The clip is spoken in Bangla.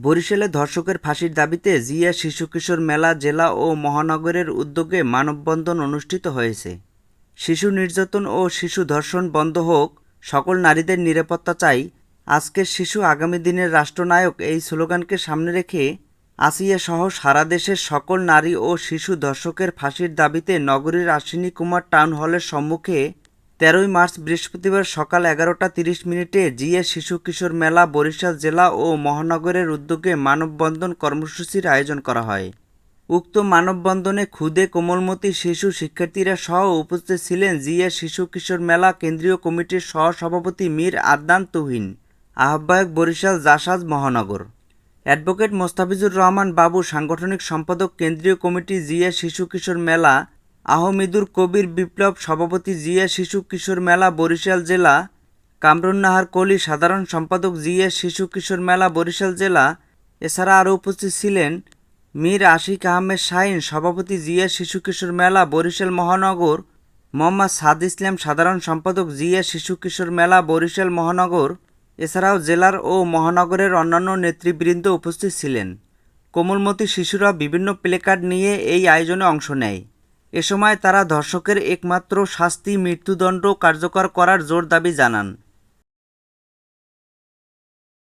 বরিশালে ধর্ষকের ফাঁসির দাবিতে জিয়া শিশু কিশোর মেলা জেলা ও মহানগরের উদ্যোগে মানববন্ধন অনুষ্ঠিত হয়েছে। শিশু নির্যাতন ও শিশু ধর্ষণ বন্ধ হোক, সকল নারীদের নিরাপত্তা চাই, আজকের শিশু আগামী দিনের রাষ্ট্রনায়ক এই স্লোগানকে সামনে রেখে আসিয়া সহ সারা দেশের সকল নারী ও শিশু ধর্ষকের ফাঁসির দাবিতে নগরীর আশ্বিনী কুমার টাউন হলের সম্মুখে ১৩ই মার্চ বৃহস্পতিবার সকাল ১১টা ৩০ মিনিটে জিয়া শিশু কিশোর মেলা বরিশাল জেলা ও মহানগরের উদ্যোগে মানববন্ধন কর্মসূচির আয়োজন করা হয়। উক্ত মানববন্ধনে ক্ষুদে কোমলমতি শিশু শিক্ষার্থীরা সহ উপস্থিত ছিলেন জিয়া শিশু কিশোর মেলা কেন্দ্রীয় কমিটির সহ-সভাপতি মীর আদনান তুহিন, আহ্বায়ক বরিশাল জাসাজ মহানগর, অ্যাডভোকেট মোস্তাফিজুর রহমান বাবু, সাংগঠনিক সম্পাদক কেন্দ্রীয় কমিটি জিয়া শিশু কিশোর মেলা, আহমেদুর কবির বিপ্লব, সভাপতি জিয়া শিশু কিশোর মেলা বরিশাল জেলা, কামরুন্নাহার কলি, সাধারণ সম্পাদক জিয়া শিশু কিশোর মেলা বরিশাল জেলা। এছাড়া আরও উপস্থিত ছিলেন মীর আশিক আহমেদ শাহীন, সভাপতি জিয়া শিশু কিশোর মেলা বরিশাল মহানগর, মোহাম্মদ সাদ ইসলাম, সাধারণ সম্পাদক জিয়া শিশু কিশোর মেলা বরিশাল মহানগর। এছাড়াও জেলার ও মহানগরের অন্যান্য নেতৃবৃন্দ উপস্থিত ছিলেন। কোমলমতি শিশুরা বিভিন্ন প্লেকার্ড নিয়ে এই আয়োজনে অংশ নেয়। এ সময় তারা ধর্ষকের একমাত্র শাস্তি মৃত্যুদণ্ড কার্যকর করার জোর দাবি জানান।